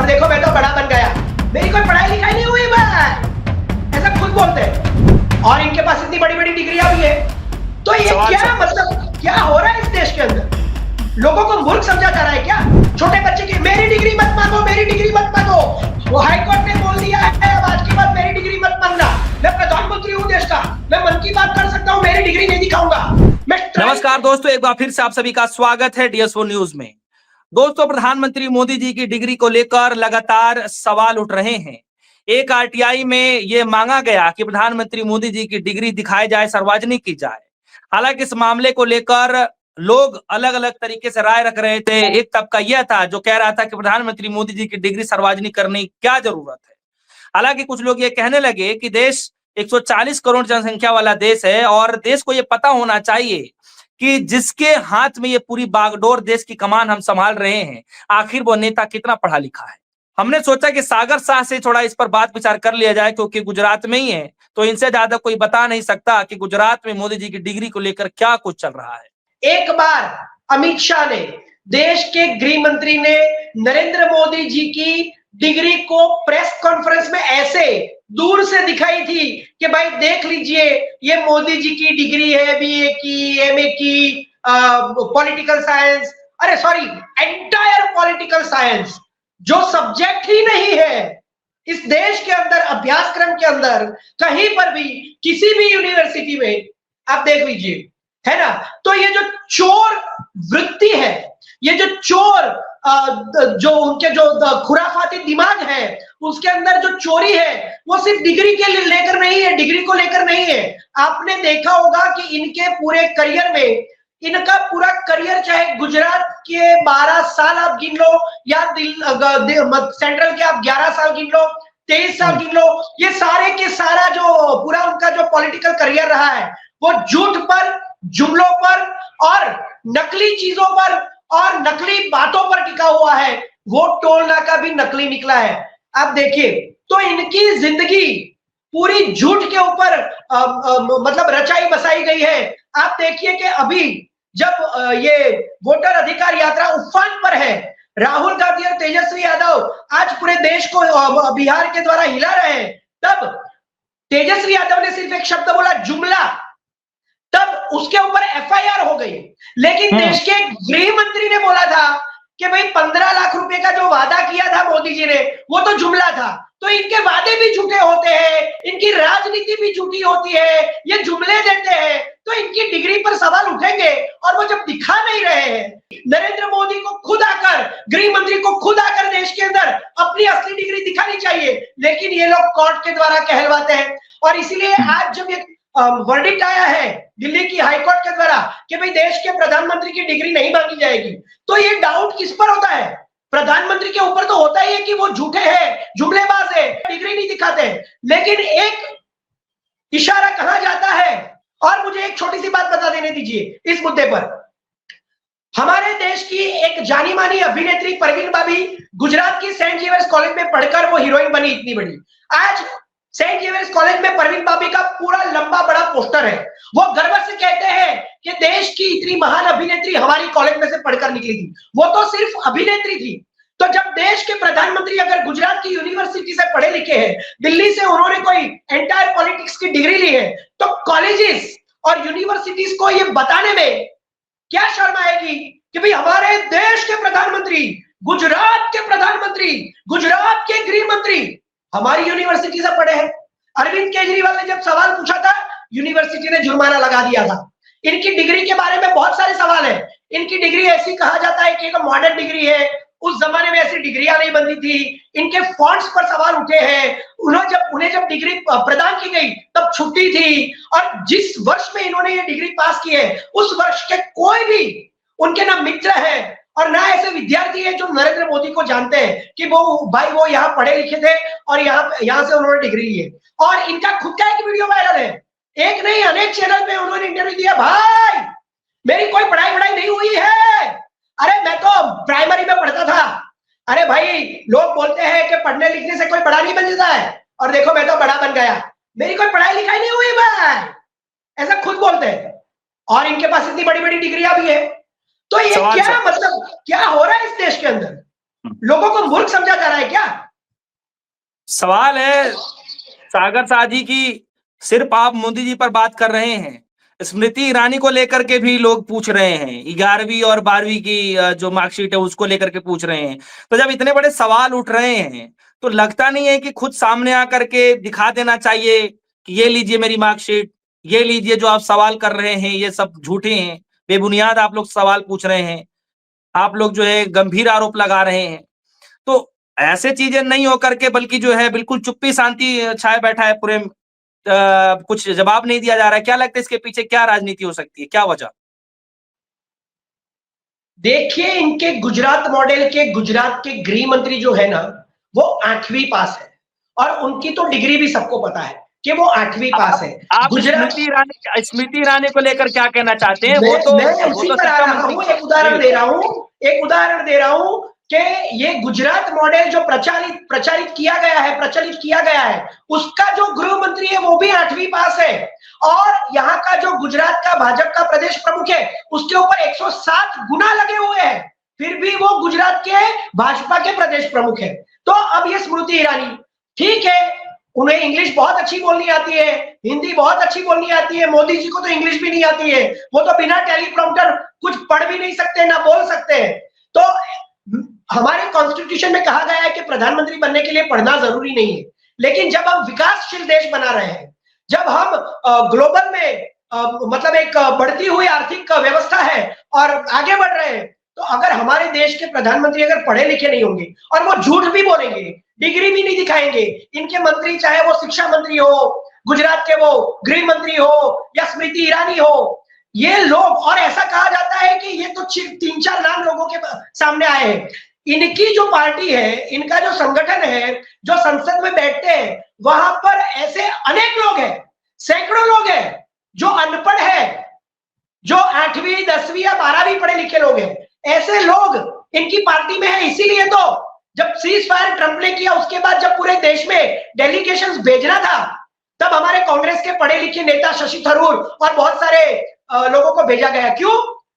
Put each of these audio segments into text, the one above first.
और देखो मैं तो बड़ा बन गया, मेरी कोई पढ़ाई लिखाई नहीं हुई भाई, ऐसा खुद बोलते हैं। और इनके पास इतनी बड़ी बड़ी डिग्रियां भी है। तो ये क्या मतलब क्या हो रहा है इस देश के अंदर? लोगों को मूर्ख समझा जा रहा है क्या? छोटे बच्चे की मेरी डिग्री मत मांगो, मेरी डिग्री मत मांगो। वो हाईकोर्ट ने बोल दिया है अब आज के बाद मेरी डिग्री मत मांगना। मैं प्रधानमंत्री हूं देश का, मैं मन की बात कर सकता हूं, मेरी डिग्री नहीं दिखाऊंगा। नमस्कार दोस्तों, एक बार फिर से आप सभी का स्वागत है DS4 न्यूज में। दोस्तों, प्रधानमंत्री मोदी जी की डिग्री को लेकर लगातार सवाल उठ रहे हैं। एक RTI में यह मांगा गया कि प्रधानमंत्री मोदी जी की डिग्री दिखाई जाए, सार्वजनिक की जाए। हालांकि इस मामले को लेकर लोग अलग अलग तरीके से राय रख रहे थे। एक तबका यह था जो कह रहा था कि प्रधानमंत्री मोदी जी की डिग्री सार्वजनिक करने की क्या जरूरत है। हालांकि कुछ लोग ये कहने लगे कि देश 140 करोड़ जनसंख्या वाला देश है और देश को ये पता होना चाहिए कि जिसके हाथ में ये पूरी बागडोर देश की कमान हम संभाल रहे हैं, आखिर वो नेता कितना पढ़ा लिखा है। हमने सोचा कि सागर शाह से थोड़ा इस पर बात विचार कर लिया जाए, क्योंकि गुजरात में ही है, तो इनसे ज्यादा कोई बता नहीं सकता कि गुजरात में मोदी जी की डिग्री को लेकर क्या कुछ चल रहा है। एक बार अमित शाह ने, देश के गृह मंत्री ने नरेंद्र मोदी जी की डिग्री को प्रेस कॉन्फ्रेंस में ऐसे दूर से दिखाई थी कि भाई देख लीजिए ये मोदी जी की डिग्री है, BA की, MA की, पॉलिटिकल साइंस, अरे सॉरी एंटायर पॉलिटिकल साइंस, जो सब्जेक्ट ही नहीं है इस देश के अंदर, अभ्यासक्रम के अंदर कहीं पर भी किसी भी यूनिवर्सिटी में आप देख लीजिए, है ना। तो ये जो चोर वृत्ति है, ये जो चोर जो उनके जो खुराफाती दिमाग है, उसके अंदर जो चोरी है वो सिर्फ डिग्री के लेकर नहीं है, डिग्री को लेकर नहीं है। आपने देखा होगा कि इनके पूरे करियर में, इनका पूरा करियर चाहे गुजरात के 12 साल आप गिन लो या सेंट्रल के आप 11 साल गिन लो, 23 साल गिन लो, ये सारे के सारा जो पूरा उनका जो पॉलिटिकल करियर रहा है वो झूठ पर, जुमलों पर और नकली चीजों पर और नकली बातों पर टिका हुआ है। वो टोल नाका भी नकली निकला है। आप देखिए, तो इनकी जिंदगी पूरी झूठ के ऊपर मतलब रचाई बसाई गई है। आप देखिए कि अभी जब ये वोटर अधिकार यात्रा उफान पर है, राहुल गांधी और तेजस्वी यादव आज पूरे देश को बिहार के द्वारा हिला रहे हैं, तब तेजस्वी यादव ने सिर्फ एक शब्द बोला, जुमला, तब उसके ऊपर FIR हो गई। लेकिन देश के गृह मंत्री ने बोला था कि भाई 15 लाख रुपए का जो वादा किया था मोदी जी ने, वो तो जुमला था। तो इनके वादे भी झूठे होते हैं, इनकी राजनीति भी झूठी होती है, ये जुमले देते हैं, तो इनकी डिग्री पर सवाल उठेंगे। और वो जब दिखा नहीं रहे हैं, नरेंद्र मोदी को खुद आकर, गृह मंत्री को खुद आकर देश के अंदर अपनी असली डिग्री दिखानी चाहिए, लेकिन ये लोग कोर्ट के द्वारा कहलवाते हैं। और इसीलिए आज जब ये वर्डिक्ट आया है दिल्ली की हाईकोर्ट के द्वारा कि भाई देश के प्रधानमंत्री की डिग्री नहीं मांगी जाएगी, तो ये डाउट किस पर होता है? प्रधानमंत्री के ऊपर तो होता ही है कि वो झूठे हैं, जुमलेबाज है, डिग्री नहीं दिखाते। लेकिन एक इशारा कहा जाता है। और मुझे एक छोटी सी बात बता देने दीजिए इस मुद्दे पर। हमारे देश की एक जानी मानी अभिनेत्री परवीन बाबी गुजरात की सेंट जेवियर्स कॉलेज में पढ़कर वो हीरोइन बनी इतनी बड़ी। आज सेंट जेवियर्स कॉलेज में परवीन बाबी का पूरा लंबा बड़ा पोस्टर है। वो गर्व से कहते हैं कि देश की इतनी महान अभिनेत्री हमारी कॉलेज में से पढ़कर निकली थी। वो तो सिर्फ अभिनेत्री थी। तो जब देश के प्रधानमंत्री अगर गुजरात की यूनिवर्सिटी से पढ़े लिखे हैं, दिल्ली से उन्होंने कोई एंटायर पॉलिटिक्स की डिग्री ली है, तो कॉलेजेस और यूनिवर्सिटीज को ये बताने में क्या शर्म आएगी कि भाई हमारे देश के प्रधानमंत्री, गुजरात के प्रधानमंत्री, गुजरात के गृह मंत्री हमारी यूनिवर्सिटी से पढ़े हैं। अरविंद केजरीवाल ने जब सवाल पूछा था, यूनिवर्सिटी ने जुर्माना लगा दिया था। इनकी डिग्री के बारे में बहुत सारे सवाल हैं। इनकी डिग्री ऐसी कहा जाता है कि एक मॉडर्न डिग्री है, उस जमाने में ऐसी डिग्रियां नहीं बनती थी। इनके फॉन्ट्स पर सवाल उठे हैं। उन्हें जब डिग्री प्रदान की गई तब छुट्टी थी, और जिस वर्ष में इन्होंने ये डिग्री पास की है उस वर्ष के कोई भी उनके ना मित्र है और ना ऐसे विद्यार्थी है जो नरेंद्र मोदी को जानते हैं कि वो भाई वो यहाँ पढ़े लिखे थे और यहाँ से उन्होंने डिग्री ली है। और इनका खुद का एक वीडियो वायरल है, एक नहीं अनेक चैनल पे उन्होंने इंटरव्यू दिया, भाई मेरी कोई पढ़ाई नहीं हुई है, अरे मैं तो प्राइमरी में पढ़ता था। अरे भाई लोग बोलते हैं कि पढ़ने लिखने से कोई बड़ा नहीं बन जाता है, और देखो मैं तो बड़ा बन गया, मेरी कोई पढ़ाई लिखाई नहीं हुई भाई, ऐसा खुद बोलते हैं। और इनके पास इतनी बड़ी बड़ी डिग्रियां भी है। तो ये क्या मतलब क्या हो रहा है इस देश के अंदर? लोगों को मूर्ख समझा जा रहा है क्या? सवाल है सागर शाह जी की, सिर्फ आप मोदी जी पर बात कर रहे हैं, स्मृति ईरानी को लेकर के भी लोग पूछ रहे हैं, 11वीं और 12वीं की जो मार्कशीट है उसको लेकर के पूछ रहे हैं। तो जब इतने बड़े सवाल उठ रहे हैं तो लगता नहीं है कि खुद सामने आकर के दिखा देना चाहिए कि ये लीजिए मेरी मार्कशीट, ये लीजिए जो आप सवाल कर रहे हैं ये सब झूठे हैं, बेबुनियाद आप लोग सवाल पूछ रहे हैं, आप लोग जो है गंभीर आरोप लगा रहे हैं। तो ऐसे चीजें नहीं होकर के बल्कि जो है बिल्कुल चुप्पी शांति छाए बैठा है पूरे, कुछ जवाब नहीं दिया जा रहा है। क्या लगता है इसके पीछे क्या राजनीति हो सकती है, क्या वजह? देखिए, इनके गुजरात मॉडल के गुजरात के गृह मंत्री जो है ना, वो 8वीं पास है और उनकी तो डिग्री भी सबको पता है कि वो 8वीं पास है। आप स्मृति ईरानी को लेकर क्या कहना चाहते हैं? मैं उसी पर आ रहा हूं, एक उदाहरण दे रहा हूं कि ये गुजरात मॉडल जो प्रचारित किया गया है उसका जो गृह मंत्री है वो भी 8वीं पास है और यहाँ का जो गुजरात का भाजपा का प्रदेश प्रमुख है उसके ऊपर 107 गुना लगे हुए हैं, फिर भी वो गुजरात के भाजपा के प्रदेश प्रमुख है। तो अब ये स्मृति ईरानी, ठीक है, उन्हें इंग्लिश बहुत अच्छी बोलनी आती है, हिंदी बहुत अच्छी बोलनी आती है, मोदी जी को तो इंग्लिश भी नहीं आती है, वो तो बिना टेलीप्रॉम्प्टर कुछ पढ़ भी नहीं सकते ना बोल सकते हैं। तो हमारे कॉन्स्टिट्यूशन में कहा गया है कि प्रधानमंत्री बनने के लिए पढ़ना जरूरी नहीं है, लेकिन जब हम विकासशील देश बना रहे हैं, जब हम ग्लोबल में मतलब एक बढ़ती हुई आर्थिक व्यवस्था है और आगे बढ़ रहे हैं, तो अगर हमारे देश के प्रधानमंत्री अगर पढ़े लिखे नहीं होंगे और वो झूठ भी बोलेंगे, डिग्री भी नहीं दिखाएंगे, इनके मंत्री चाहे वो शिक्षा मंत्री हो, गुजरात के वो गृह मंत्री हो या स्मृति ईरानी हो, ये लोग, और ऐसा कहा जाता है कि ये तो 3-4 नाम लोगों के सामने आए हैं, इनकी जो पार्टी है, इनका जो संगठन है, जो संसद में बैठते हैं, वहां पर ऐसे अनेक लोग हैं, सैकड़ों लोग हैं जो अनपढ़ है, जो 8वीं 10वीं या 12वीं पढ़े लिखे लोग हैं, ऐसे लोग इनकी पार्टी में है। इसीलिए तो जब सीज फायर ट्रंप ने किया उसके बाद जब पूरे देश में डेलीगेशंस भेजना था, तब हमारे कांग्रेस के पढ़े लिखे नेता शशि थरूर और बहुत सारे लोगों को भेजा गया। क्यों?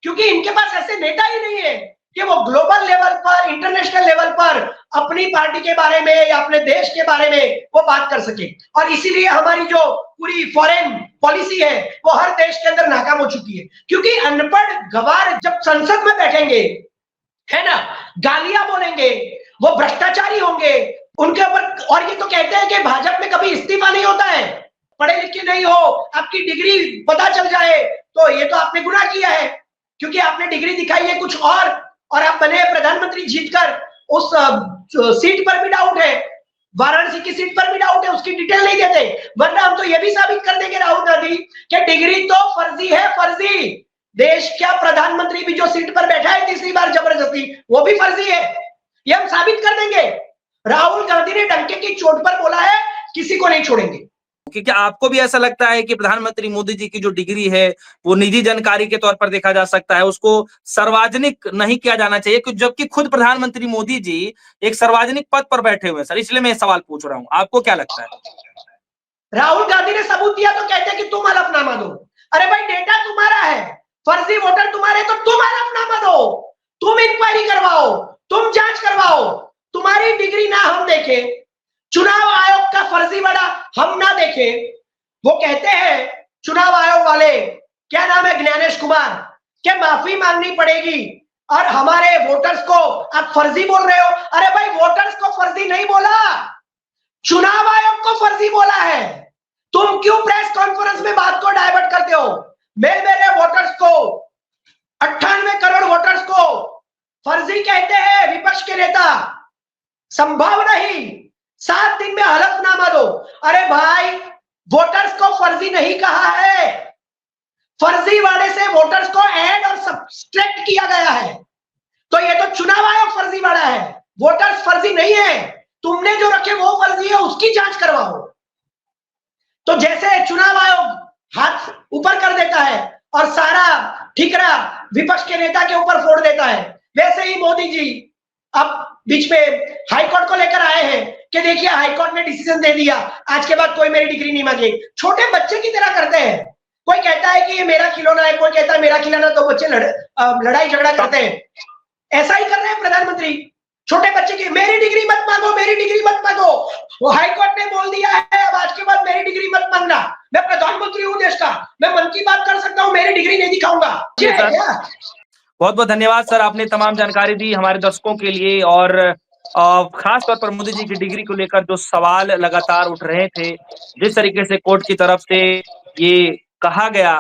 क्योंकि इनके पास ऐसे नेता ही नहीं है कि वो ग्लोबल लेवल पर, इंटरनेशनल लेवल पर अपनी पार्टी के बारे में या अपने देश के बारे में वो बात कर सके। और इसीलिए हमारी जो पूरी फॉरेन पॉलिसी है वो हर देश के अंदर नाकाम हो चुकी है, क्योंकि अनपढ़ गवार जब संसद में बैठेंगे, है ना, गालियां बोलेंगे, वो भ्रष्टाचारी होंगे उनके ऊपर, और ये तो कहते हैं कि भाजपा में कभी इस्तीफा नहीं होता है, पढ़े लिखे नहीं हो, आपकी डिग्री पता चल जाए तो ये तो आपने गुनाह किया है, क्योंकि आपने डिग्री दिखाई है कुछ और आप बने प्रधानमंत्री जीतकर, उस सीट पर भी डाउट है, वाराणसी की सीट पर भी डाउट है, उसकी डिटेल नहीं देते, वरना हम तो ये भी साबित कर देंगे राहुल गांधी कि डिग्री तो फर्जी है, फर्जी। देश का प्रधानमंत्री भी जो सीट पर बैठा है तीसरी बार जबरदस्ती, वो भी फर्जी है, ये हम साबित कर देंगे। राहुल गांधी ने डंके की चोट पर बोला है, किसी को नहीं छोड़ेंगे। क्या आपको भी ऐसा लगता है कि प्रधानमंत्री मोदी जी की जो डिग्री है वो निजी जानकारी के तौर पर देखा जा सकता है, उसको सार्वजनिक नहीं किया जाना चाहिए, जबकि खुद प्रधानमंत्री मोदी जी एक सार्वजनिक पद पर बैठे हुए हैं सर, इसलिए मैं सवाल पूछ रहा हूं, आपको क्या लगता है? राहुल गांधी ने सबूत दिया तो कहते हैं कि तुम हलफनामा दो। अरे भाई, डेटा तुम्हारा है, फर्जी वोटर तुम्हारे, तो तुम हलफनामा दो, तुम इंक्वायरी करवाओ, तुम जांच करवाओ, तुम्हारी डिग्री ना हम देखें, चुनाव आयोग का फर्जीवाड़ा हम ना देखें। वो कहते हैं चुनाव आयोग वाले, क्या नाम है, ज्ञानेश कुमार, क्या माफी मांगनी पड़ेगी और हमारे वोटर्स को आप फर्जी बोल रहे हो। अरे भाई, वोटर्स को फर्जी नहीं बोला, चुनाव आयोग को फर्जी बोला है। तुम क्यों प्रेस कॉन्फ्रेंस में बात को डाइवर्ट करते हो? मेरे वोटर्स को, 98 करोड़ वोटर्स को फर्जी कहते हैं विपक्ष के नेता, संभव नहीं, 7 दिन में हलफनामा दो। अरे भाई, वोटर्स को फर्जी नहीं कहा है, फर्जीवाड़े से वोटर्स को ऐड और सब्सट्रैक्ट किया गया है, तो ये तो चुनाव आयोग फर्जीवाड़ा है, वोटर्स फर्जी नहीं है, तुमने जो रखे वो फर्जी है, उसकी जांच करवाओ। तो जैसे चुनाव आयोग हाथ ऊपर कर देता है और सारा ठिकरा विपक्ष के नेता के ऊपर फोड़ देता है, वैसे ही मोदी जी अब बीच में हाईकोर्ट को लेकर आए हैं कि देखिए हाईकोर्ट ने डिसीजन दे दिया, आज के बाद कोई मेरी डिग्री नहीं मांगे। छोटे बच्चे की तरह करते हैं, कोई कहता है कि ये मेरा खिलौना है, कोई कहता है मेरा खिलौना, तो बच्चे लड़ाई झगड़ा करते हैं। ऐसा ही कर रहे हैं प्रधानमंत्री, छोटे बच्चे की मेरी डिग्री मत मांगो, मेरी डिग्री मत मांगो। वो हाई कोर्ट ने बोल दिया है अब आज के बाद मेरी डिग्री मत मांगना। मैं प्रधानमंत्री हूं देश का, मैं मन की बात कर सकता हूं, मेरी डिग्री नहीं दिखाऊंगा। जी सर, बहुत बहुत धन्यवाद सर, आपने तमाम जानकारी दी हमारे दर्शकों के लिए। और खास तौर पर मोदी जी की डिग्री को लेकर जो सवाल लगातार उठ रहे थे, जिस तरीके से कोर्ट की तरफ से ये कहा गया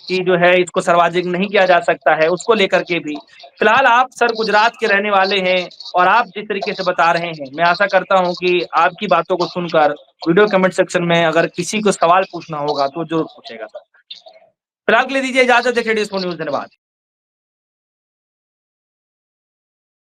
कि जो है इसको सार्वजनिक नहीं किया जा सकता है, उसको लेकर के भी फिलहाल आप सर गुजरात के रहने वाले हैं और आप जिस तरीके से बता रहे हैं, मैं आशा करता हूं कि आपकी बातों को सुनकर वीडियो कमेंट सेक्शन में अगर किसी को सवाल पूछना होगा तो जरूर पूछेगा सर। फिलहाल के लिए दीजिए इजाजत, देखिए DS4 न्यूज़। धन्यवाद।